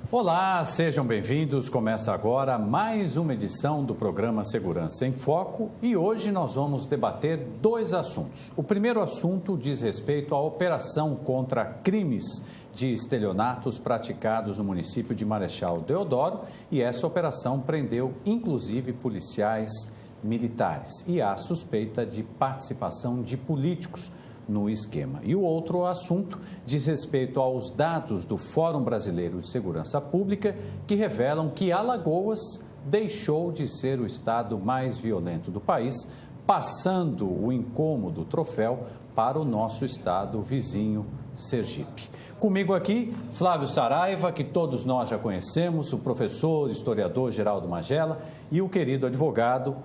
Olá, sejam bem-vindos. Começa agora mais uma edição do programa Segurança em Foco e hoje nós vamos debater dois assuntos. O primeiro assunto diz respeito à operação contra crimes de estelionatos praticados no município de Marechal Deodoro e essa operação prendeu inclusive policiais militares e há suspeita de participação de políticos no esquema. E o outro assunto diz respeito aos dados do Fórum Brasileiro de Segurança Pública que revelam que Alagoas deixou de ser o estado mais violento do país, passando o incômodo troféu para o nosso estado vizinho, Sergipe. Comigo aqui, Flávio Saraiva, que todos nós já conhecemos, o professor, historiador Geraldo Magela e o querido advogado,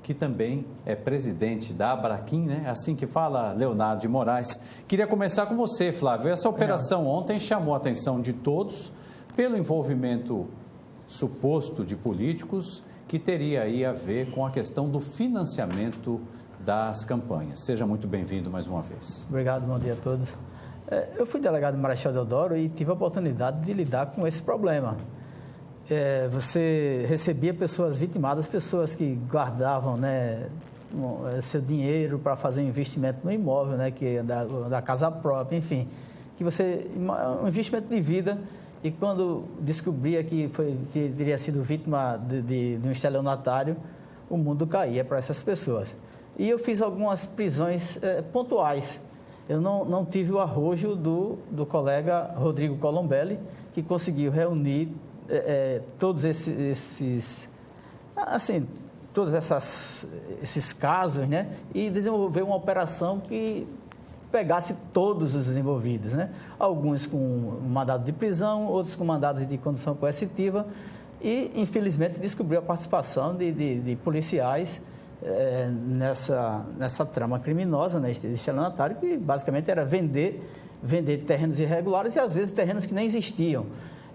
que também é presidente da Abraquim, né? Assim que fala, Leonardo de Moraes. Queria começar com você, Flávio. Essa operação ontem chamou a atenção de todos pelo envolvimento suposto de políticos que teria aí a ver com a questão do financiamento das campanhas. Seja muito bem-vindo mais uma vez. Obrigado, bom dia a todos. Eu fui delegado de Marechal Deodoro e tive a oportunidade de lidar com esse problema. Você recebia pessoas vitimadas, pessoas que guardavam, né, seu dinheiro para fazer um investimento no imóvel, né, que é da casa própria, enfim, um investimento de vida, e quando descobria que teria sido vítima de um estelionatário, o mundo caía para essas pessoas. E eu fiz algumas prisões pontuais. Eu não tive o arrojo do colega Rodrigo Colombelli, que conseguiu reunir todos esses casos, né, e desenvolver uma operação que pegasse todos os envolvidos, né, alguns com mandado de prisão, outros com mandado de condução coercitiva, e infelizmente descobriu a participação de policiais nessa trama criminosa, né, estelionatário, que basicamente era vender terrenos irregulares e às vezes terrenos que nem existiam.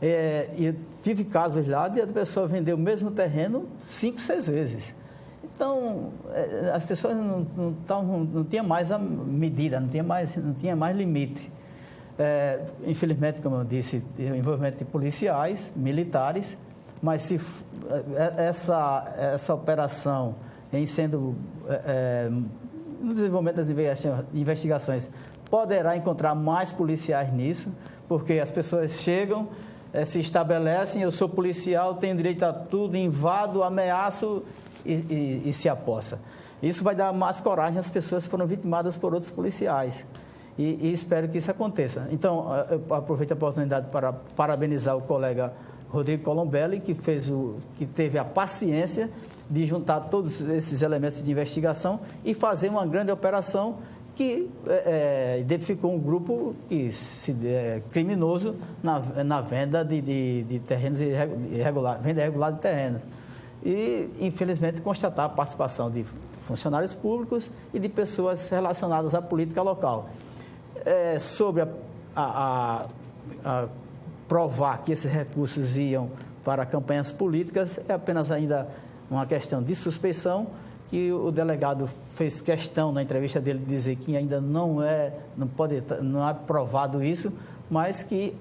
E eu tive casos lá de a pessoa vender o mesmo terreno 5, 6 vezes. Então, as pessoas não tinham mais a medida, não tinha mais limite. Infelizmente, como eu disse, o envolvimento de policiais, militares, mas se essa operação, em sendo no desenvolvimento das investigações, poderá encontrar mais policiais nisso, porque as pessoas chegam, se estabelecem, eu sou policial, tenho direito a tudo, invado, ameaço e se apossa. Isso vai dar mais coragem às pessoas que foram vitimadas por outros policiais e espero que isso aconteça. Então, eu aproveito a oportunidade para parabenizar o colega Rodrigo Colombelli, que teve a paciência de juntar todos esses elementos de investigação e fazer uma grande operação que identificou um grupo criminoso na venda de terrenos venda irregular de terrenos. E, infelizmente, constatar a participação de funcionários públicos e de pessoas relacionadas à política local. Sobre a provar que esses recursos iam para campanhas políticas, é apenas ainda uma questão de suspeição, que o delegado fez questão na entrevista dele de dizer que ainda não é provado isso, mas que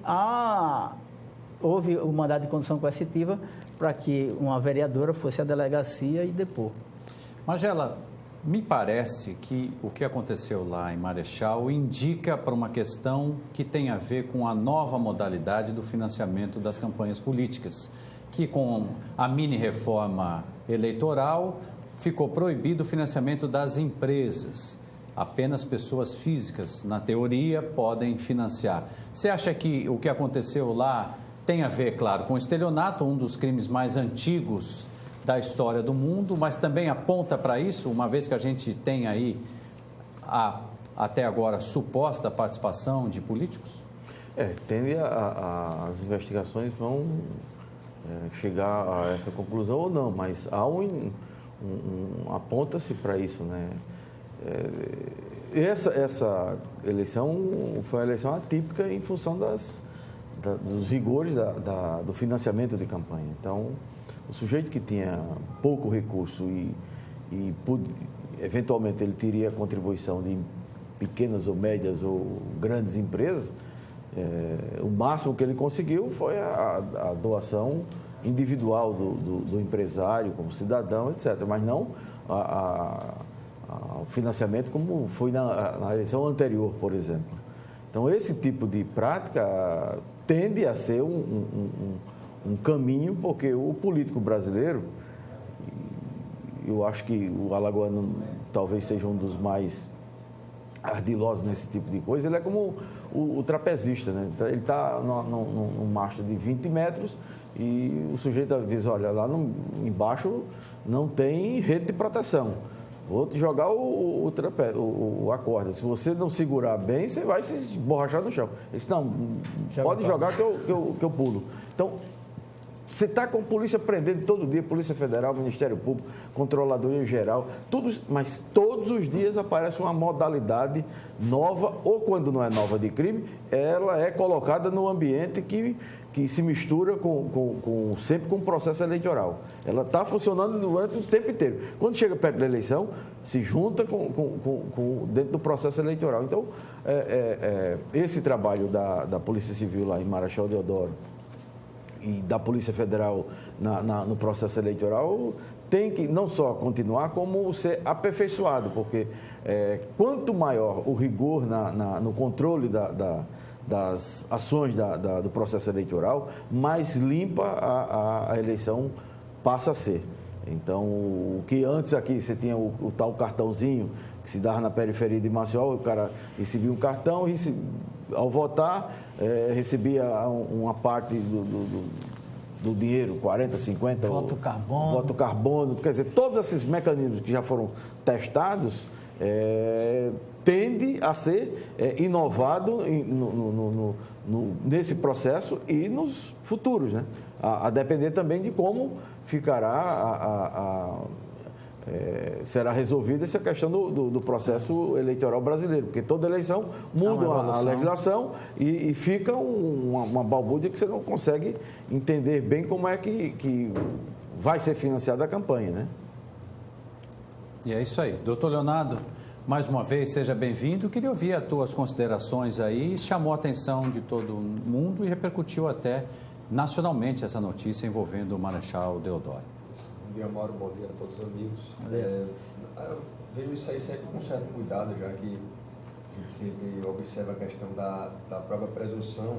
houve o mandado de condução coercitiva para que uma vereadora fosse à delegacia e depor. Magela, me parece que o que aconteceu lá em Marechal indica para uma questão que tem a ver com a nova modalidade do financiamento das campanhas políticas, que com a mini-reforma eleitoral ficou proibido o financiamento das empresas. Apenas pessoas físicas, na teoria, podem financiar. Você acha que o que aconteceu lá tem a ver, claro, com o estelionato, um dos crimes mais antigos da história do mundo, mas também aponta para isso, uma vez que a gente tem aí até agora suposta participação de políticos? As investigações vão chegar a essa conclusão ou não, mas há aponta-se para isso, né? Essa eleição foi uma eleição atípica em função dos rigores do financiamento de campanha. Então, o sujeito que tinha pouco recurso e eventualmente ele teria a contribuição de pequenas ou médias ou grandes empresas, O máximo que ele conseguiu foi a doação individual do empresário, como cidadão, etc. Mas não o financiamento como foi na eleição anterior, por exemplo. Então, esse tipo de prática tende a ser um caminho, porque o político brasileiro, eu acho que o alagoano talvez seja um dos mais ardilosos nesse tipo de coisa, ele é como o trapezista, né? Ele está num mastro de 20 metros e o sujeito avisa, olha, lá embaixo não tem rede de proteção. Vou te jogar a corda. Se você não segurar bem, você vai se borrachar no chão. Ele disse, não, pode jogar que eu pulo. Então, você está com a polícia prendendo todo dia, Polícia Federal, Ministério Público, Controladoria Geral, mas todos os dias aparece uma modalidade nova, ou quando não é nova de crime, ela é colocada no ambiente que se mistura sempre com o processo eleitoral. Ela está funcionando durante o tempo inteiro. Quando chega perto da eleição, se junta dentro do processo eleitoral. Então, esse trabalho da Polícia Civil lá em Marechal Deodoro e da Polícia Federal no processo eleitoral tem que não só continuar, como ser aperfeiçoado, porque quanto maior o rigor no controle das ações do processo eleitoral, mais limpa a eleição passa a ser. Então, o que antes aqui você tinha o tal cartãozinho que se dava na periferia de Maceió, o cara recebia um cartão e ao votar recebia uma parte do dinheiro, 40, 50... Voto carbono. Quer dizer, todos esses mecanismos que já foram testados tende a ser inovado nesse processo e nos futuros, né? A depender também de como ficará será resolvida essa questão do processo eleitoral brasileiro, porque toda eleição muda a legislação e fica uma balbúrdia que você não consegue entender bem como é que vai ser financiada a campanha, né? E é isso aí. Doutor Leonardo, mais uma vez, seja bem-vindo. Queria ouvir as tuas considerações aí. Chamou a atenção de todo mundo e repercutiu até nacionalmente essa notícia envolvendo o Marechal Deodoro. Bom dia, Mauro. Bom dia a todos os amigos. Eu vejo isso aí sempre com certo cuidado, já que a gente sempre observa a questão da própria presunção.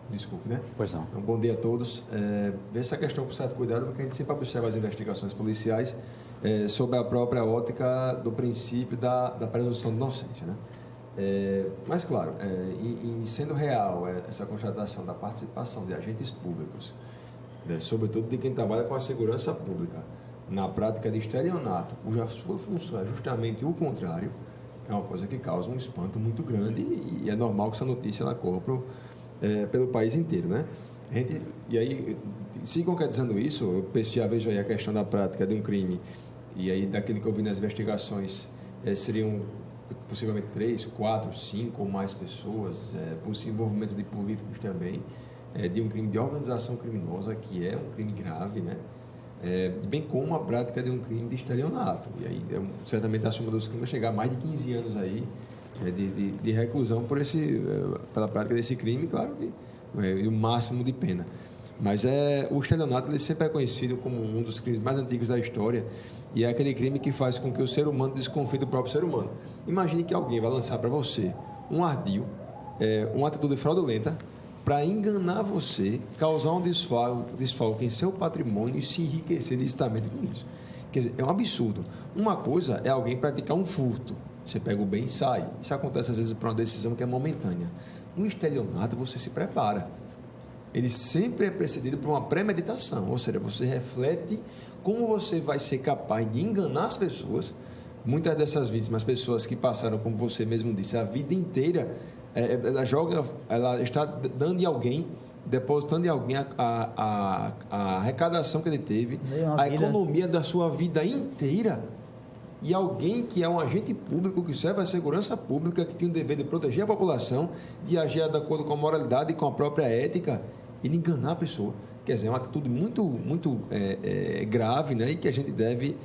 Desculpe, né? Pois não. Então, bom dia a todos. Vejo essa questão com certo cuidado, porque a gente sempre observa as investigações policiais sobre a própria ótica do princípio da presunção de inocência, né? Mas, claro, em sendo real essa constatação da participação de agentes públicos, sobretudo de quem trabalha com a segurança pública, na prática de estelionato, cuja sua função é justamente o contrário, é uma coisa que causa um espanto muito grande e é normal que essa notícia ela corra pelo país inteiro, né? E aí, se concretizando isso, eu já vejo aí a questão da prática de um crime, e aí daquilo que eu vi nas investigações, seriam possivelmente 3, 4, 5 ou mais pessoas, possível envolvimento de políticos também, de um crime de organização criminosa, que é um crime grave, né? Bem como a prática de um crime de estelionato. E aí, certamente, a soma dos crimes vai chegar a mais de 15 anos aí, de reclusão pela prática desse crime, claro que o máximo de pena. Mas o estelionato ele sempre é conhecido como um dos crimes mais antigos da história e é aquele crime que faz com que o ser humano desconfie do próprio ser humano. Imagine que alguém vai lançar para você um ardil, uma atitude fraudulenta, para enganar você, causar um desfalque em seu patrimônio e se enriquecer licitamente com isso. Quer dizer, é um absurdo. Uma coisa é alguém praticar um furto. Você pega o bem e sai. Isso acontece às vezes por uma decisão que é momentânea. No estelionato, você se prepara. Ele sempre é precedido por uma premeditação, ou seja, você reflete como você vai ser capaz de enganar as pessoas. Muitas dessas vítimas, pessoas que passaram, como você mesmo disse, a vida inteira, ela está dando em alguém, depositando em alguém a arrecadação que ele teve, a economia da sua vida inteira. E alguém que é um agente público, que serve à segurança pública, que tem o dever de proteger a população, de agir de acordo com a moralidade e com a própria ética, ele enganar a pessoa. Quer dizer, é uma atitude muito, muito grave, né? E que a gente deve,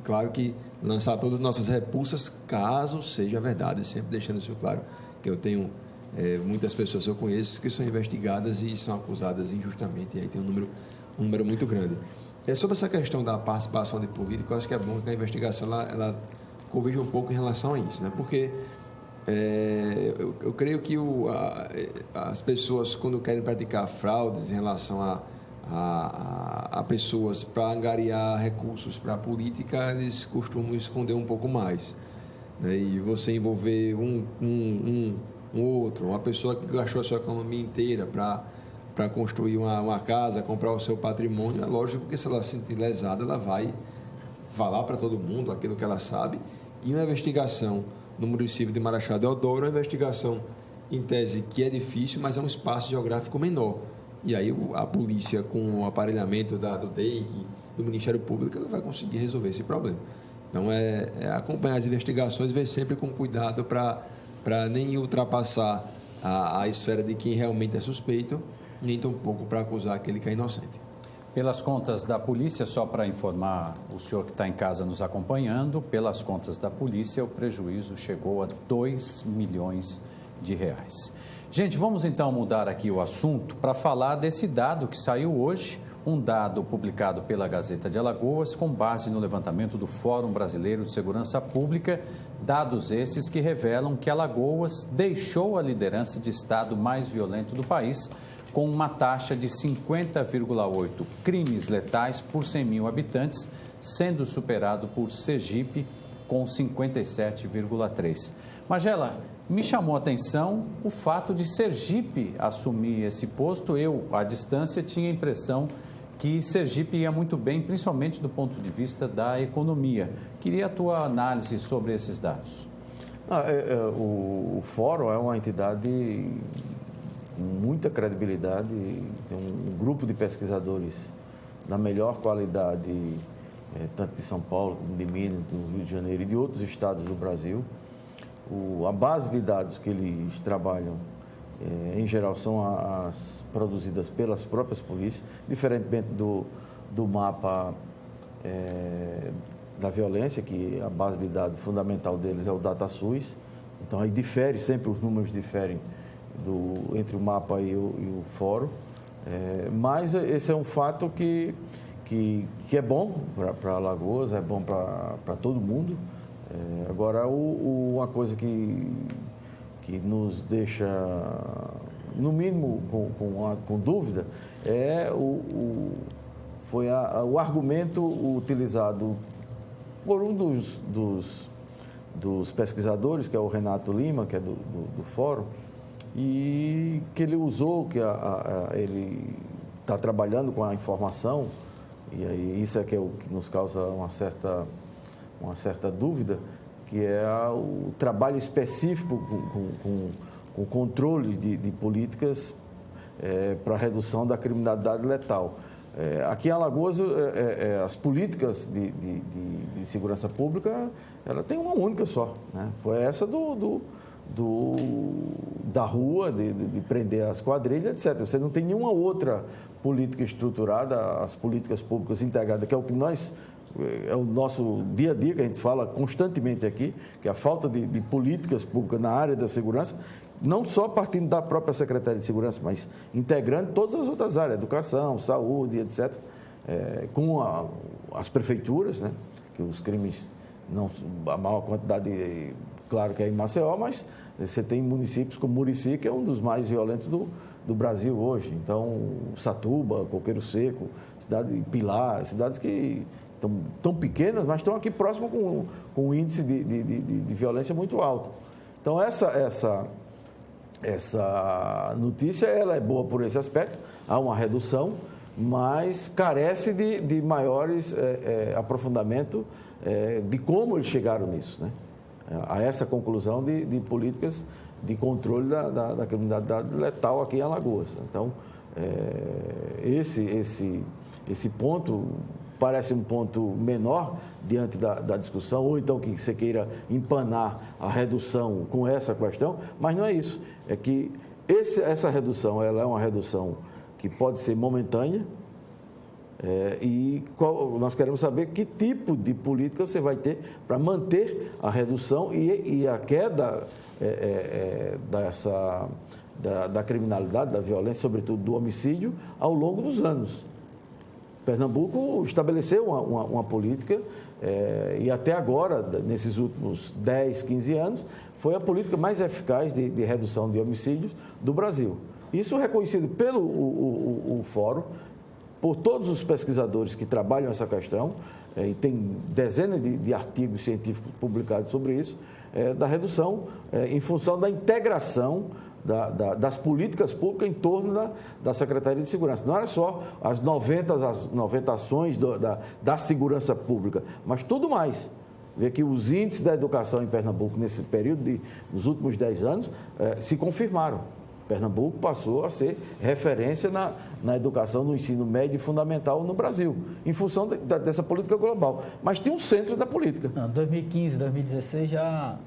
claro que, lançar todas as nossas repulsas, caso seja verdade, sempre deixando isso claro, que eu tenho muitas pessoas eu conheço que são investigadas e são acusadas injustamente, e aí tem um número muito grande. Sobre essa questão da participação de políticos, eu acho que é bom que a investigação ela corrija um pouco em relação a isso, né? Porque eu creio que as pessoas, quando querem praticar fraudes em relação a pessoas para angariar recursos para a política, eles costumam esconder um pouco mais, né? E você envolver um outro, uma pessoa que gastou a sua economia inteira para construir uma casa, comprar o seu patrimônio, é lógico que se ela se sentir lesada, ela vai falar para todo mundo aquilo que ela sabe. E uma investigação no município de Marechal Deodoro, uma investigação em tese que é difícil, mas é um espaço geográfico menor. E aí a polícia, com o aparelhamento do DEIC, do Ministério Público, ela vai conseguir resolver esse problema. Então, acompanhar as investigações, ver sempre com cuidado para nem ultrapassar a esfera de quem realmente é suspeito, nem tampouco para acusar aquele que é inocente. Pelas contas da polícia, só para informar o senhor que está em casa nos acompanhando, pelas contas da polícia, o prejuízo chegou a 2 milhões de reais. Gente, vamos então mudar aqui o assunto para falar desse dado que saiu hoje, um dado publicado pela Gazeta de Alagoas, com base no levantamento do Fórum Brasileiro de Segurança Pública, dados esses que revelam que Alagoas deixou a liderança de estado mais violento do país, com uma taxa de 50,8 crimes letais por 100 mil habitantes, sendo superado por Sergipe, com 57,3. Magela, me chamou a atenção o fato de Sergipe assumir esse posto. Eu, à distância, tinha a impressão que Sergipe ia muito bem, principalmente do ponto de vista da economia. Queria a tua análise sobre esses dados. O Fórum é uma entidade com muita credibilidade, tem um grupo de pesquisadores da melhor qualidade, tanto de São Paulo como de Minas, do Rio de Janeiro e de outros estados do Brasil. A base de dados que eles trabalham, em geral, são as produzidas pelas próprias polícias, diferentemente do mapa da violência, que a base de dados fundamental deles é o DataSUS. Então, aí difere, sempre os números diferem entre o mapa e o fórum. Mas esse é um fato que é bom para Alagoas, é bom para todo mundo. Agora, uma coisa que nos deixa, no mínimo, com dúvida, foi o argumento utilizado por um dos pesquisadores, que é o Renato Lima, que é do Fórum, e que ele usou, que ele está trabalhando com a informação, e aí isso é que nos causa uma certa dúvida, que é o trabalho específico com controle de políticas para a redução da criminalidade letal. Aqui em Alagoas, as políticas de segurança pública, ela tem uma única só, né? Foi essa da rua, de prender as quadrilhas, etc. Você não tem nenhuma outra política estruturada, as políticas públicas integradas, que é o que é o nosso dia a dia, que a gente fala constantemente aqui, que é a falta de políticas públicas na área da segurança, não só partindo da própria Secretaria de Segurança, mas integrando todas as outras áreas, educação, saúde, etc., com as prefeituras, né, que os crimes, a maior quantidade, claro que é em Maceió, mas você tem municípios como Murici, que é um dos mais violentos do Brasil hoje. Então, Satuba, Coqueiro Seco, cidade de Pilar, cidades que tão pequenas, mas estão aqui próximo com um índice de violência muito alto. Então, essa notícia ela é boa por esse aspecto, há uma redução, mas carece de maiores aprofundamento de como eles chegaram nisso, né? A essa conclusão de políticas de controle da criminalidade letal aqui em Alagoas. Então, esse ponto parece um ponto menor diante da discussão, ou então que você queira empanar a redução com essa questão, mas não é isso. É que essa redução ela é uma redução que pode ser momentânea, Nós queremos saber que tipo de política você vai ter para manter a redução e a queda da criminalidade, da violência, sobretudo do homicídio, ao longo dos anos. Pernambuco estabeleceu uma política e até agora, nesses últimos 10, 15 anos, foi a política mais eficaz de redução de homicídios do Brasil. Isso reconhecido pelo o Fórum, por todos os pesquisadores que trabalham essa questão, e tem dezenas de artigos científicos publicados sobre isso, da redução em função da integração das políticas públicas em torno da Secretaria de Segurança. Não era só as 90 ações da segurança pública, mas tudo mais. Vê que os índices da educação em Pernambuco, nesse período dos últimos 10 anos, se confirmaram. Pernambuco passou a ser referência na educação, no ensino médio e fundamental no Brasil, em função dessa política global. Mas tem um centro da política. Não, 2015, 2016 já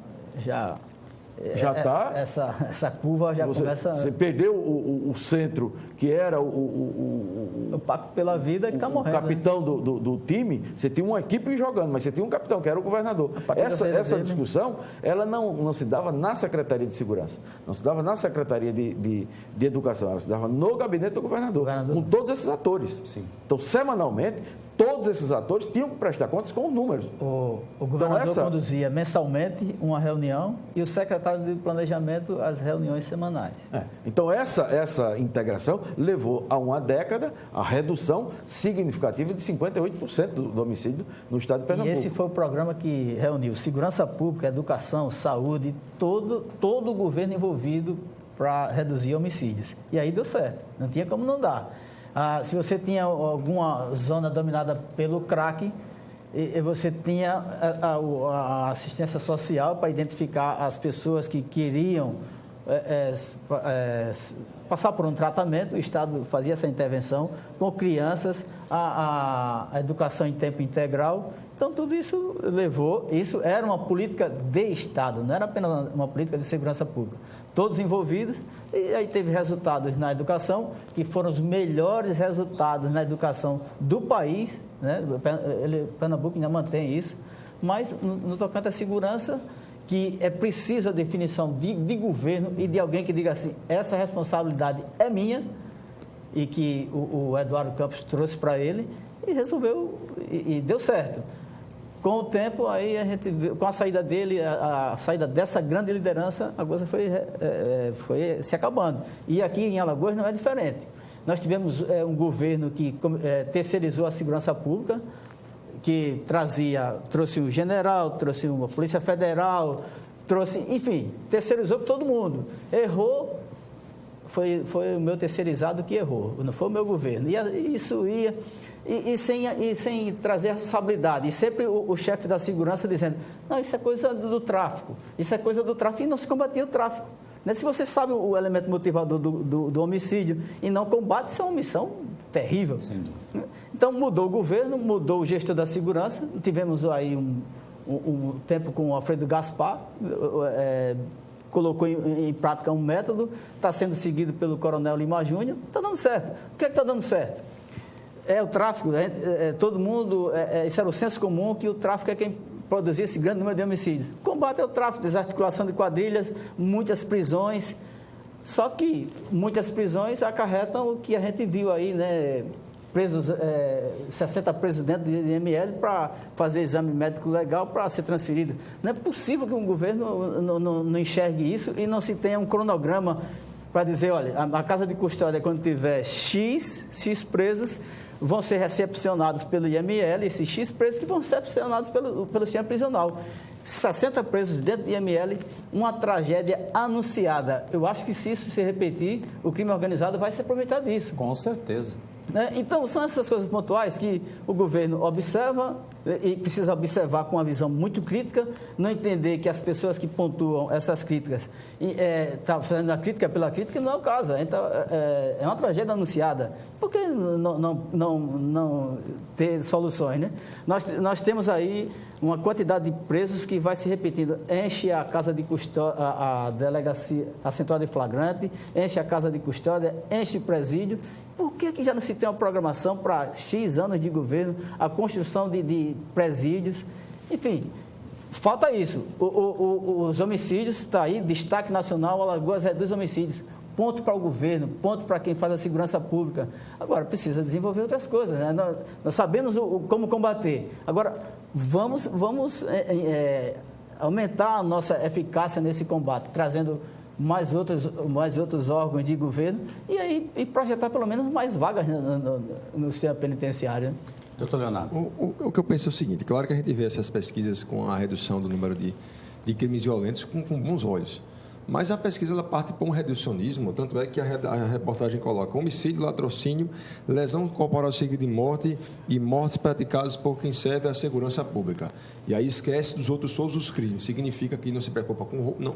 está. Essa curva já começa. Você perdeu o centro, que era o Pacto pela Vida, que está morrendo. O capitão do time. Você tinha uma equipe jogando, mas você tinha um capitão, que era o governador. Essa discussão, ela não se dava na Secretaria de Segurança, não se dava na Secretaria de Educação, ela se dava no gabinete do governador. Com todos esses atores. Sim. Então, semanalmente, todos esses atores tinham que prestar contas com os números. O governador conduzia mensalmente uma reunião e o secretário de Planejamento as reuniões semanais. Então, essa integração levou a uma década a redução significativa de 58% do homicídio no estado de Pernambuco. E esse foi o programa que reuniu segurança pública, educação, saúde, todo o governo envolvido para reduzir homicídios. E aí deu certo, não tinha como não dar. Se você tinha alguma zona dominada pelo crack, você tinha a assistência social para identificar as pessoas que queriam passar por um tratamento. O Estado fazia essa intervenção com crianças, a educação em tempo integral. Então, tudo isso isso era uma política de Estado, não era apenas uma política de segurança pública. Todos envolvidos, e aí teve resultados na educação, que foram os melhores resultados na educação do país, né? Pernambuco ainda mantém isso, mas no tocante à segurança, que é preciso a definição de governo e de alguém que diga assim, essa responsabilidade é minha, e que o Eduardo Campos trouxe para ele, e resolveu, e deu certo. Com o tempo, aí a gente viu, com a saída dele, a saída dessa grande liderança, a coisa foi se acabando. E aqui em Alagoas não é diferente. Nós tivemos um governo que terceirizou a segurança pública, que trouxe o general, trouxe uma Polícia Federal, enfim, terceirizou para todo mundo. Errou, foi o meu terceirizado que errou, não foi o meu governo. E isso ia... E sem trazer responsabilidade. E sempre o chefe da segurança dizendo, não, isso é coisa do tráfico, isso é coisa do tráfico, e não se combatia o tráfico. Né? Se você sabe o elemento motivador do homicídio e não combate, isso é uma missão terrível. Sem dúvida. Então mudou o governo, mudou o gestor da segurança, tivemos aí um tempo com o Alfredo Gaspar, colocou em prática um método, está sendo seguido pelo Coronel Lima Júnior, está dando certo. O que é que está dando certo? O tráfico, todo mundo, isso era o senso comum, que o tráfico é quem produzia esse grande número de homicídios. Combate ao tráfico, desarticulação de quadrilhas, muitas prisões, só que muitas prisões acarretam o que a gente viu aí, né? 60 presos dentro de IML para fazer exame médico legal para ser transferido. Não é possível que um governo não enxergue isso e não se tenha um cronograma para dizer, olha, a casa de custódia, quando tiver X presos, vão ser recepcionados pelo IML, esses X presos que vão ser recepcionados pelo sistema prisional. 60 presos dentro do IML, uma tragédia anunciada. Eu acho que se isso se repetir, o crime organizado vai se aproveitar disso. Com certeza. Então, são essas coisas pontuais que o governo observa e precisa observar com uma visão muito crítica, não entender que as pessoas que pontuam essas críticas estão fazendo a crítica pela crítica, não é o caso. Então, é uma tragédia anunciada. Por que não ter soluções, né? Nós temos aí uma quantidade de presos que vai se repetindo. Enche a casa de custódia, a delegacia, a central de flagrante, enche a casa de custódia, enche o presídio, Por que já não se tem uma programação para X anos de governo, a construção de presídios? Enfim, falta isso. Os homicídios, está aí, destaque nacional, Alagoas reduz homicídios. Ponto para o governo, ponto para quem faz a segurança pública. Agora, precisa desenvolver outras coisas, né? Nós sabemos como combater. Agora, vamos aumentar a nossa eficácia nesse combate, trazendo mais outros órgãos de governo e projetar pelo menos mais vagas no sistema penitenciário. Né? Doutor Leonardo. O que eu penso é o seguinte, claro que a gente vê essas pesquisas com a redução do número de crimes violentos com bons olhos. Mas a pesquisa ela parte para um reducionismo, tanto é que a reportagem coloca homicídio, latrocínio, lesão corporal seguida de morte e mortes praticadas por quem serve à segurança pública. E aí esquece dos outros todos os crimes. Significa que não se preocupa com roubo, não,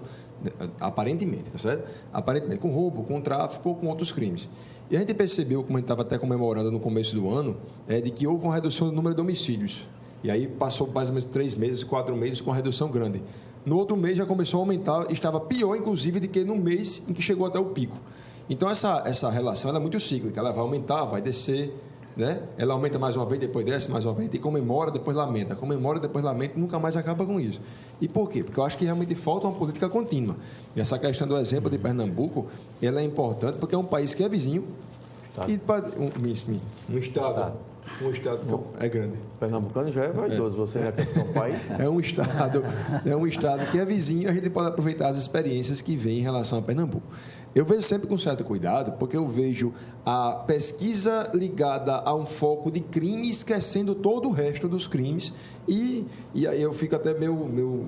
aparentemente, tá certo? Aparentemente, com roubo, com tráfico ou com outros crimes. E a gente percebeu, como a gente estava até comemorando no começo do ano, de que houve uma redução do número de homicídios. E aí passou mais ou menos 3 meses, 4 meses com uma redução grande. No outro mês já começou a aumentar, estava pior, inclusive, do que no mês em que chegou até o pico. Então, essa relação ela é muito cíclica, ela vai aumentar, vai descer, né? Ela aumenta mais uma vez, depois desce mais uma vez, e comemora, depois lamenta, comemora, depois lamenta, e nunca mais acaba com isso. E por quê? Porque eu acho que realmente falta uma política contínua. E essa questão do exemplo de Pernambuco, ela é importante porque é um país que é vizinho, e um estado que é grande. Pernambucano já é vaidoso, você representa um país. É um estado que é vizinho, a gente pode aproveitar as experiências que vem em relação a Pernambuco. Eu vejo sempre com certo cuidado, porque eu vejo a pesquisa ligada a um foco de crime esquecendo todo o resto dos crimes e aí eu fico até meio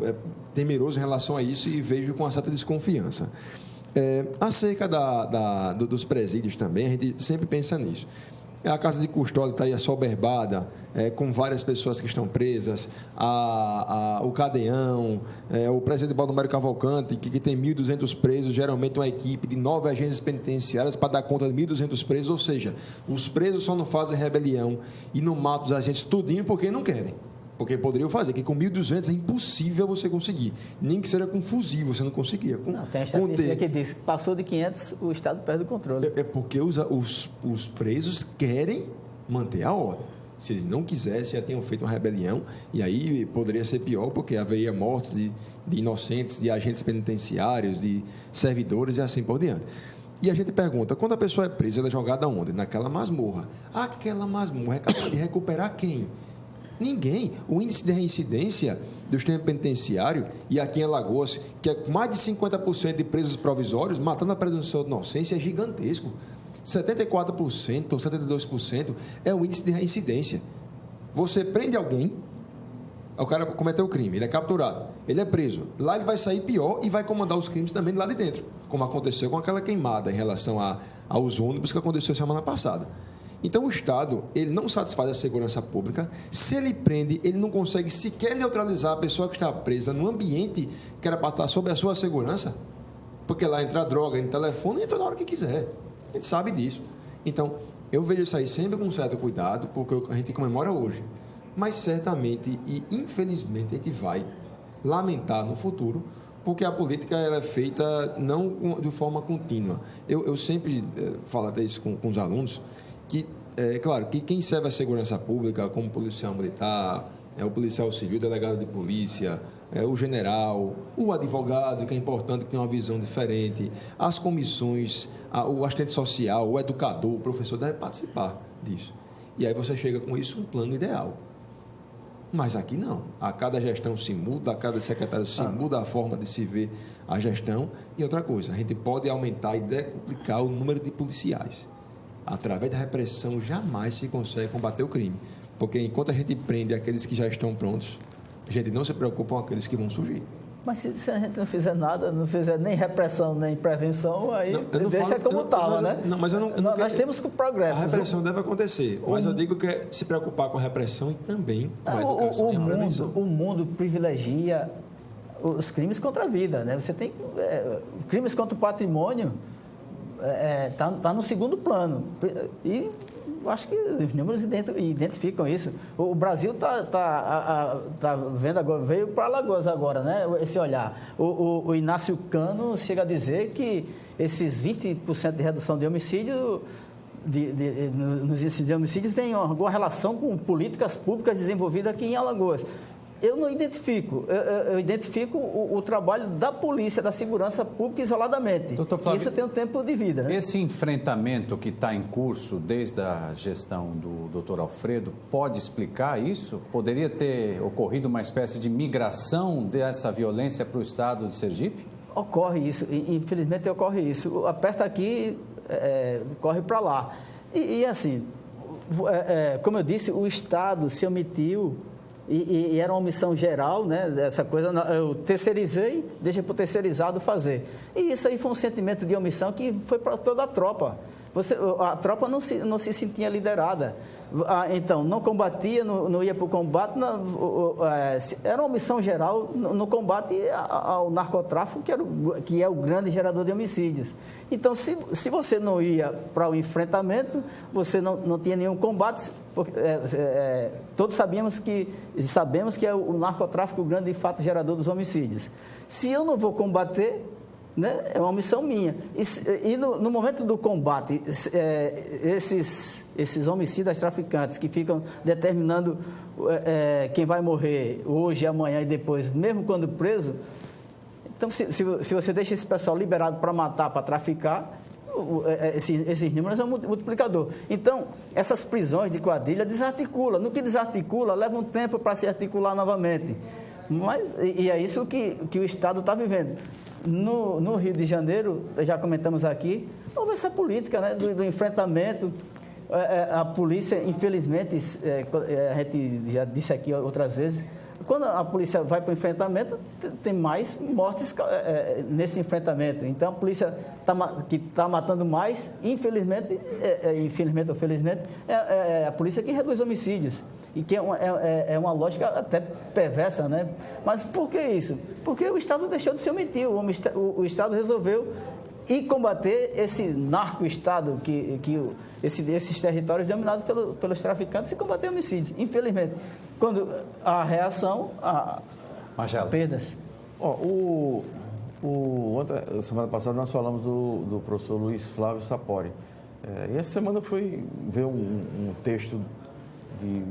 temeroso em relação a isso e vejo com uma certa desconfiança. Acerca dos presídios também, a gente sempre pensa nisso. A casa de custódia está aí assoberbada, com várias pessoas que estão presas, o Cadeão, o presidente Baldomero Cavalcante, que tem 1.200 presos, geralmente uma equipe de 9 agências penitenciárias para dar conta de 1.200 presos, ou seja, os presos só não fazem rebelião e não matam os agentes tudinho porque não querem. Porque poderiam fazer, que com 1.200 é impossível você conseguir. Nem que seja com fuzil, você não conseguia. Tem a estatística que diz que passou de 500, o Estado perde o controle. É porque os presos querem manter a ordem. Se eles não quisessem, já tinham feito uma rebelião, e aí poderia ser pior, porque haveria mortes de inocentes, de agentes penitenciários, de servidores e assim por diante. E a gente pergunta, quando a pessoa é presa, ela é jogada onde? Naquela masmorra. Aquela masmorra é capaz de recuperar quem? Ninguém. O índice de reincidência do sistema penitenciário, e aqui em Alagoas, que é mais de 50% de presos provisórios, matando a presunção de inocência, é gigantesco. 74% ou 72% é o índice de reincidência. Você prende alguém, o cara cometeu o crime, ele é capturado, ele é preso. Lá ele vai sair pior e vai comandar os crimes também de lá de dentro, como aconteceu com aquela queimada em relação aos ônibus que aconteceu semana passada. Então, o Estado, ele não satisfaz a segurança pública. Se ele prende, ele não consegue sequer neutralizar a pessoa que está presa no ambiente que era para estar sob a sua segurança, porque lá entra droga, entra telefone, entra na hora que quiser. A gente sabe disso. Então, eu vejo isso aí sempre com certo cuidado, porque a gente comemora hoje. Mas, certamente e infelizmente, a gente vai lamentar no futuro, porque a política ela é feita não de forma contínua. Eu sempre falo até isso com os alunos, que, claro, que quem serve a segurança pública, como policial militar, o policial civil, o delegado de polícia, o general, o advogado, que é importante, que tem uma visão diferente, as comissões, o assistente social, o educador, o professor, deve participar disso. E aí você chega com isso um plano ideal. Mas aqui não. A cada gestão se muda, a cada secretário se muda a forma de se ver a gestão. E outra coisa, a gente pode aumentar e decuplicar o número de policiais. Através da repressão, jamais se consegue combater o crime. Porque enquanto a gente prende aqueles que já estão prontos, a gente não se preocupa com aqueles que vão surgir. Mas se a gente não fizer nada, não fizer nem repressão, nem prevenção, aí deixa como estava, né? Não, mas eu não nós temos progresso. A repressão deve acontecer, mas eu digo que é se preocupar com a repressão e também com a educação e a prevenção. O mundo privilegia os crimes contra a vida, né? Você tem crimes contra o patrimônio, tá no segundo plano. E acho que os números identificam isso. O Brasil tá vendo agora, veio para Alagoas agora, né? Esse olhar. O Inácio Cano chega a dizer que esses 20% de redução de homicídio nos índices de homicídio tem alguma relação com políticas públicas desenvolvidas aqui em Alagoas. Eu não identifico. Eu identifico o trabalho da polícia, da segurança pública isoladamente. Doutor Flávio, isso tem um tempo de vida, né? Esse enfrentamento que está em curso desde a gestão do doutor Alfredo, pode explicar isso? Poderia ter ocorrido uma espécie de migração dessa violência para o estado de Sergipe? Ocorre isso. Infelizmente ocorre isso. Aperta aqui, corre para lá. E assim, como eu disse, o estado se omitiu. E era uma omissão geral, né? Essa coisa, eu terceirizei, deixei para o terceirizado fazer. E isso aí foi um sentimento de omissão que foi para toda a tropa. A tropa não se sentia liderada. Então, não combatia, não ia para o combate, era uma omissão geral no combate ao narcotráfico, que é o grande gerador de homicídios. Então, se você não ia para o enfrentamento, você não tinha nenhum combate, porque, todos sabemos que é o narcotráfico o grande fato gerador dos homicídios. Se eu não vou combater, né, é uma missão minha. E no momento do combate, esses homicidas traficantes que ficam determinando quem vai morrer hoje, amanhã e depois, mesmo quando preso, então se você deixa esse pessoal liberado para matar, para traficar, esses números são multiplicador. Então, essas prisões de quadrilha desarticula. No que desarticula, leva um tempo para se articular novamente. E é isso que o Estado está vivendo. No Rio de Janeiro, já comentamos aqui, houve essa política, né, do enfrentamento. A polícia, infelizmente, a gente já disse aqui outras vezes, quando a polícia vai para o enfrentamento, tem mais mortes nesse enfrentamento. Então, a polícia que está matando mais, infelizmente ou felizmente, é a polícia que reduz homicídios. E que é uma lógica até perversa, né? Mas por que isso? Porque o Estado deixou de se omitir, o Estado resolveu ir combater esse narco-Estado, esses territórios dominados pelos traficantes, e combater homicídios. Infelizmente, quando a reação, perdas. Semana passada nós falamos do professor Luiz Flávio Sapori. E essa semana eu fui ver um texto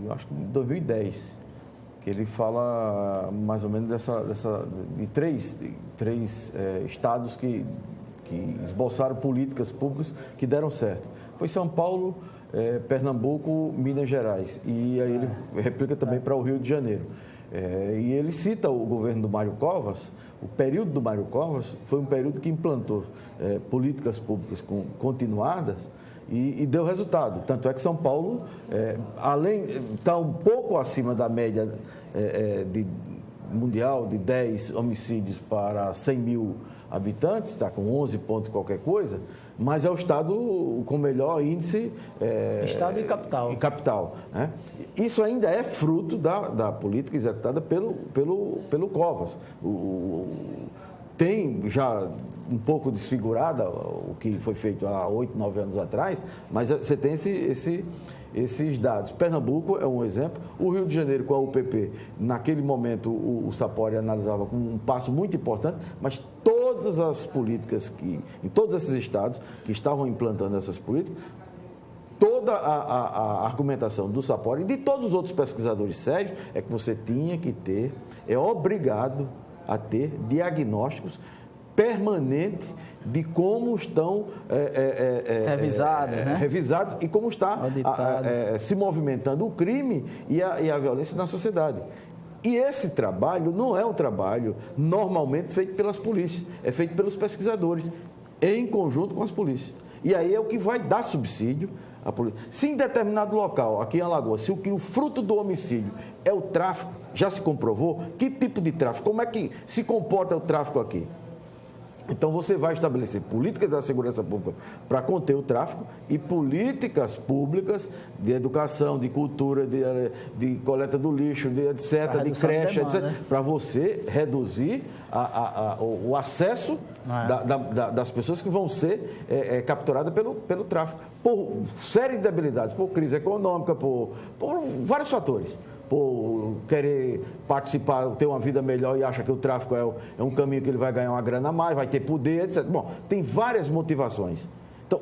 acho que de 2010, que ele fala mais ou menos de três estados que esboçaram políticas públicas que deram certo. Foi São Paulo, Pernambuco, Minas Gerais. E aí ele replica também para o Rio de Janeiro. E ele cita o governo do Mário Covas. O período do Mário Covas foi um período que implantou políticas públicas continuadas e deu resultado. Tanto é que São Paulo, está um pouco acima da média mundial de 10 homicídios para 100 mil habitantes, está com 11 pontos qualquer coisa, mas é o estado com melhor índice... Estado e capital. E capital, né? Isso ainda é fruto da política executada pelo Covas. Tem já um pouco desfigurada o que foi feito há 8, 9 anos atrás, mas você tem esses dados. Pernambuco é um exemplo. O Rio de Janeiro, com a UPP, naquele momento o Sapori analisava como um passo muito importante, mas todas as políticas em todos esses estados que estavam implantando essas políticas, toda a argumentação do Sapori e de todos os outros pesquisadores sérios é que você tinha que ter, é obrigado a ter diagnósticos permanentes de como estão revisados e como está se movimentando o crime e a violência na sociedade. E esse trabalho não é um trabalho normalmente feito pelas polícias, é feito pelos pesquisadores, em conjunto com as polícias. E aí é o que vai dar subsídio à polícia. Se em determinado local, aqui em Alagoas, se o fruto do homicídio é o tráfico, já se comprovou que tipo de tráfico, como é que se comporta o tráfico aqui? Então, você vai estabelecer políticas da segurança pública para conter o tráfico e políticas públicas de educação, de cultura, de coleta do lixo, etc., de creche, etc., para você reduzir o acesso das pessoas que vão ser capturadas pelo tráfico, por série de debilidades, por crise econômica, por vários fatores. Por querer participar, ter uma vida melhor e acha que o tráfico é um caminho que ele vai ganhar uma grana a mais, vai ter poder, etc. Bom, tem várias motivações. Então,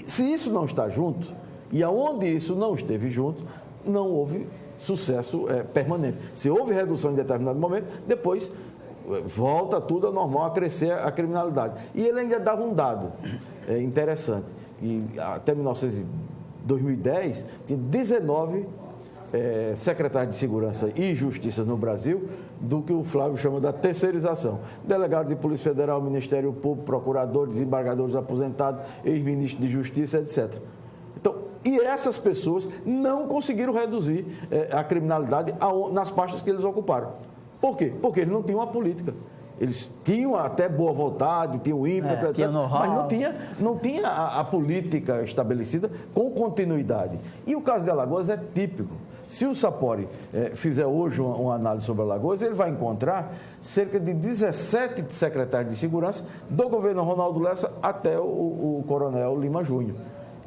Se isso não está junto, e aonde isso não esteve junto, não houve sucesso permanente. Se houve redução em determinado momento, depois volta tudo ao normal, a crescer a criminalidade. E ele ainda dava um dado interessante, que até 2010 tinha 19 secretários de Segurança e Justiça no Brasil, do que o Flávio chama da terceirização. Delegados de Polícia Federal, Ministério Público, procuradores, desembargadores aposentados, ex-ministros de Justiça, etc. Então, e essas pessoas não conseguiram reduzir a criminalidade nas pastas que eles ocuparam. Por quê? Porque eles não tinham uma política. Eles tinham até boa vontade, tinham ímpeto, etc., mas não tinha a política estabelecida com continuidade. E o caso de Alagoas é típico. Se o Sapori fizer hoje uma análise sobre Alagoas, ele vai encontrar cerca de 17 secretários de segurança do governo Ronaldo Lessa até o coronel Lima Júnior.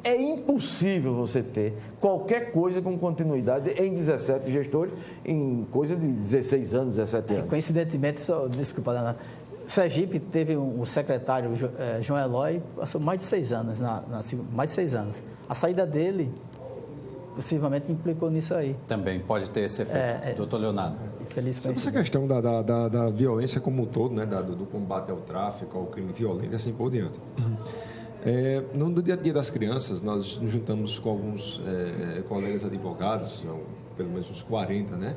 É impossível você ter qualquer coisa com continuidade em 17 gestores, em coisa de 16 anos, 17 anos. Coincidentemente, desculpa, Dana, Sergipe teve um secretário, João Eloy, passou mais de 6 anos, mais de 6 anos. A saída dele possivelmente implicou nisso aí. Também pode ter esse efeito. Doutor Leonardo. Sobre essa questão da violência como um todo, né, do combate ao tráfico, ao crime violento e assim por diante. No dia a dia das crianças, nós nos juntamos com alguns colegas advogados, pelo menos uns 40, né?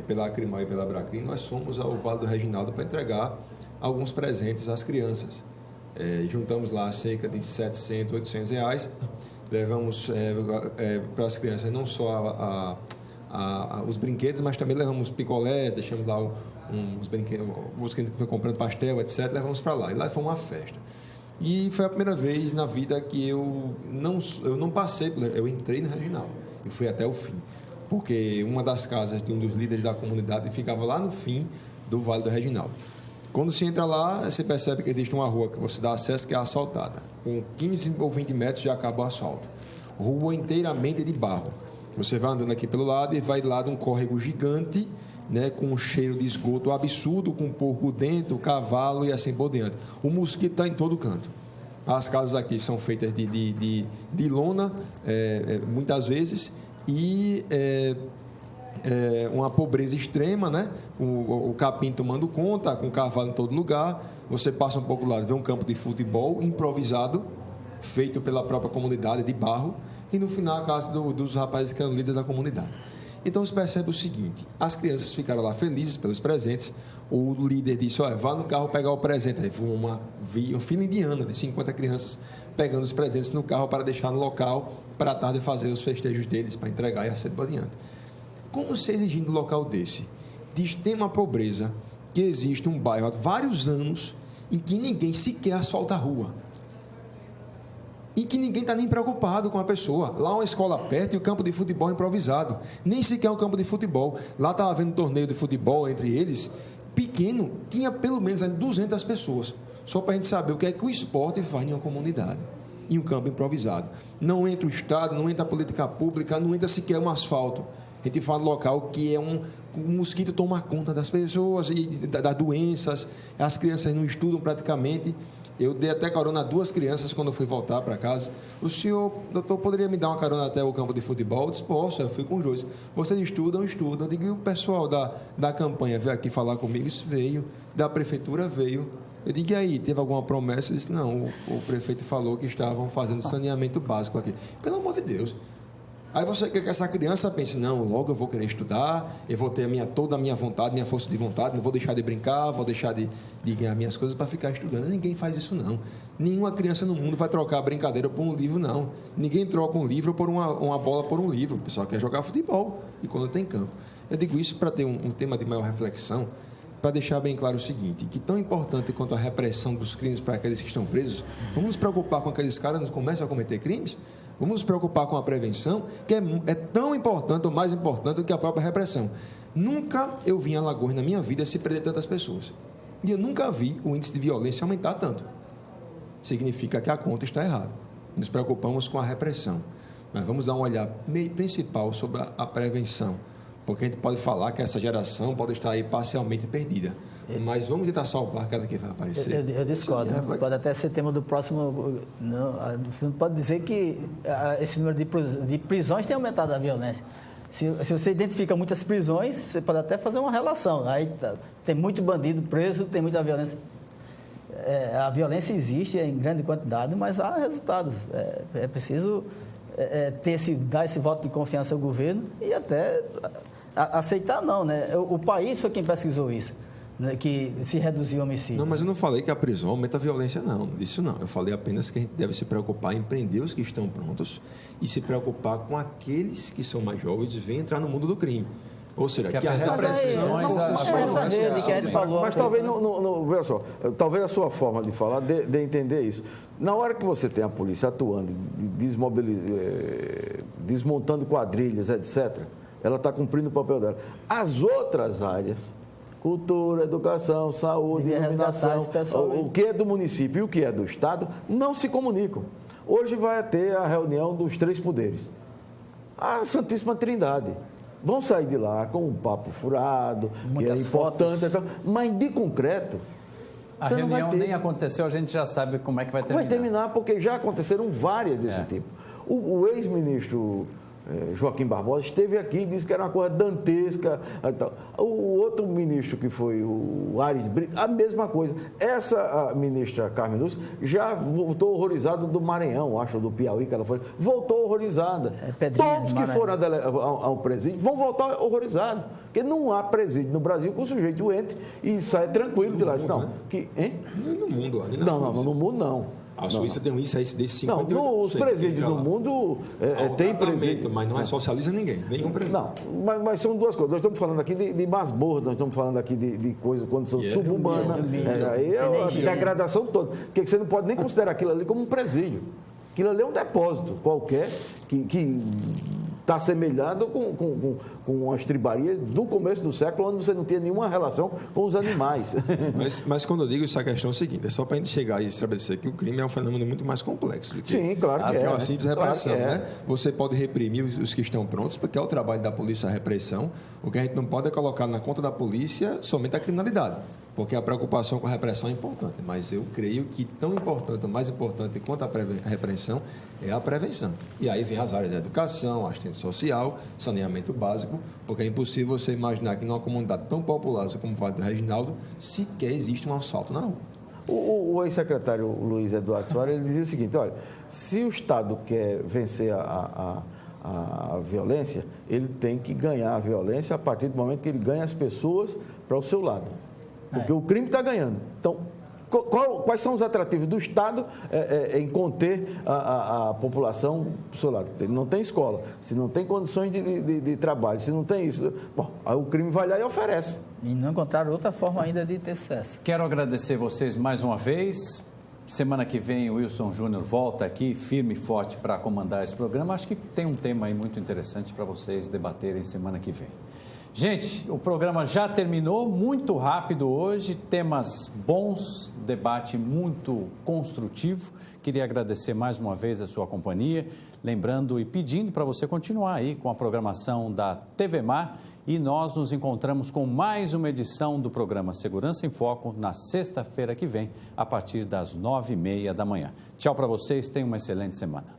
Pela Acrimal e pela Abracrim, nós fomos ao Vale do Reginaldo para entregar alguns presentes às crianças. Juntamos lá cerca de 700, 800 reais. Levamos para as crianças não só os brinquedos, mas também levamos picolés, deixamos lá uns brinquedos, os que foi comprando pastel, etc. Levamos para lá. E lá foi uma festa. E foi a primeira vez na vida que eu não passei, eu entrei no Reginaldo e fui até o fim. Porque uma das casas de um dos líderes da comunidade ficava lá no fim do Vale do Reginaldo. Quando se entra lá, você percebe que existe uma rua que você dá acesso que é asfaltada. Com 15 ou 20 metros já acaba o asfalto. Rua inteiramente de barro. Você vai andando aqui pelo lado e vai lá de um córrego gigante, né, com um cheiro de esgoto absurdo, com porco dentro, cavalo e assim por diante. O mosquito está em todo canto. As casas aqui são feitas de lona, muitas vezes, e uma pobreza extrema, né? O capim tomando conta, com cavalo em todo lugar. Você passa um pouco lá, vê um campo de futebol improvisado, feito pela própria comunidade, de barro, e no final a casa dos rapazes que eram líderes da comunidade. Então você percebe o seguinte: as crianças ficaram lá felizes pelos presentes. O líder disse: olha, vá no carro pegar o presente. Aí foi uma fila indiana de 50 crianças pegando os presentes no carro para deixar no local para a tarde fazer os festejos deles, para entregar e assim por diante. Como se exigindo um local desse, de extrema pobreza, que existe um bairro há vários anos em que ninguém sequer asfalta a rua, em que ninguém está nem preocupado com a pessoa. Lá uma escola perto e o campo de futebol improvisado. Nem sequer um campo de futebol. Lá estava havendo um torneio de futebol entre eles, pequeno, tinha pelo menos 200 pessoas. Só para a gente saber o que é que o esporte faz em uma comunidade, em um campo improvisado. Não entra o Estado, não entra a política pública, não entra sequer um asfalto. A gente fala local que é um mosquito toma conta das pessoas e das doenças. As crianças não estudam praticamente. Eu dei até carona a 2 crianças quando eu fui voltar para casa. O senhor, doutor, poderia me dar uma carona até o campo de futebol? Eu disse: posso. Eu fui com os 2. Vocês estudam? Estudam. Eu digo: e o pessoal da campanha veio aqui falar comigo? Isso veio. Da prefeitura veio. Eu digo: e aí, teve alguma promessa? Ele disse: não, o prefeito falou que estavam fazendo saneamento básico aqui. Pelo amor de Deus. Aí você quer que essa criança pense: não, logo eu vou querer estudar, eu vou ter toda a minha vontade, minha força de vontade, não vou deixar de brincar, vou deixar de ganhar minhas coisas para ficar estudando. Ninguém faz isso, não. Nenhuma criança no mundo vai trocar a brincadeira por um livro, não. Ninguém troca um livro por uma bola por um livro. O pessoal quer jogar futebol e quando tem campo. Eu digo isso para ter um tema de maior reflexão, para deixar bem claro o seguinte: que tão importante quanto a repressão dos crimes para aqueles que estão presos, vamos nos preocupar com aqueles caras que começam a cometer crimes? Vamos nos preocupar com a prevenção, que é tão importante ou mais importante do que a própria repressão. Nunca eu vi em Alagoas, na minha vida, se perder tantas pessoas. E eu nunca vi o índice de violência aumentar tanto. Significa que a conta está errada. Nos preocupamos com a repressão. Mas vamos dar um olhar principal sobre a prevenção. Porque a gente pode falar que essa geração pode estar aí parcialmente perdida. mas vamos tentar salvar aquela que vai aparecer. Eu discordo. Pode até ser tema do próximo. Não, você não pode dizer que esse número de prisões tem aumentado a violência. Se você identifica muitas prisões, você pode até fazer uma relação. Aí tem muito bandido preso, tem muita violência. A violência existe em grande quantidade, mas há resultados. É preciso dar esse voto de confiança ao governo e até aceitar não, né? O país foi quem pesquisou isso, né? Que se reduziu o homicídio. Não, mas eu não falei que a prisão aumenta a violência, não. Isso não. Eu falei apenas que a gente deve se preocupar em prender os que estão prontos e se preocupar com aqueles que são mais jovens e vêm entrar no mundo do crime. Ou seja, que a repressão... essa rede que a gente falou... Mas talvez, veja só, talvez a sua forma de falar de entender isso. Na hora que você tem a polícia atuando, desmontando quadrilhas, etc., ela está cumprindo o papel dela. As outras áreas, cultura, educação, saúde, iluminação, o que é do município e o que é do Estado, não se comunicam. Hoje vai ter a reunião dos 3 poderes. A Santíssima Trindade. Vão sair de lá com um papo furado, que é importante, mas de concreto. A reunião nem aconteceu, a gente já sabe como é que vai terminar. Vai terminar porque já aconteceram várias desse tipo. O ex-ministro Joaquim Barbosa esteve aqui e disse que era uma coisa dantesca. O outro ministro, que foi o Aires Brito, a mesma coisa. A ministra Carmen Lúcia já voltou horrorizada do Maranhão, acho, do Piauí, que ela foi. Voltou horrorizada. Todos que foram ao presídio vão voltar horrorizados. Porque não há presídio no Brasil que o sujeito entre e sai tranquilo de lá. Não, no mundo, ali na Suíça. No mundo não. A Suíça tem um índice desse 58%. Não, os presídios do mundo tem presídio. Mas não socializa ninguém, nenhum presídio. Não, mas são duas coisas. Nós estamos falando aqui de masmorra, nós estamos falando aqui de coisas, condição subhumana. Aí é a degradação toda. Porque você não pode nem considerar aquilo ali como um presídio. Aquilo ali é um depósito qualquer que está assemelhado com as estribarias do começo do século, onde você não tinha nenhuma relação com os animais. Mas quando eu digo isso, a questão é o seguinte, é só para a gente chegar e estabelecer que o crime é um fenômeno muito mais complexo do que a simples repressão. Claro, né? Você pode reprimir os que estão prontos, porque é o trabalho da polícia a repressão. O que a gente não pode é colocar na conta da polícia somente a criminalidade. Porque a preocupação com a repressão é importante, mas eu creio que tão importante, ou mais importante quanto a repressão, é a prevenção. E aí vem as áreas da educação, assistência social, saneamento básico, porque é impossível você imaginar que numa comunidade tão populosa como o Vale do Reginaldo, sequer existe um asfalto na rua. O ex-secretário Luiz Eduardo Soares, ele dizia o seguinte, olha, se o Estado quer vencer a violência, ele tem que ganhar a violência a partir do momento que ele ganha as pessoas para o seu lado. Porque o crime está ganhando. Então, quais são os atrativos do Estado em conter a população do seu lado? Ele não tem escola, se não tem condições de trabalho, se não tem isso, bom, aí o crime vai lá e oferece. E não encontraram outra forma ainda de ter sucesso. Quero agradecer vocês mais uma vez. Semana que vem o Wilson Júnior volta aqui firme e forte para comandar esse programa. Acho que tem um tema aí muito interessante para vocês debaterem semana que vem. Gente, o programa já terminou, muito rápido hoje, temas bons, debate muito construtivo. Queria agradecer mais uma vez a sua companhia, lembrando e pedindo para você continuar aí com a programação da TV Mar e nós nos encontramos com mais uma edição do programa Segurança em Foco na sexta-feira que vem, a partir das 9h30 da manhã. Tchau para vocês, tenham uma excelente semana.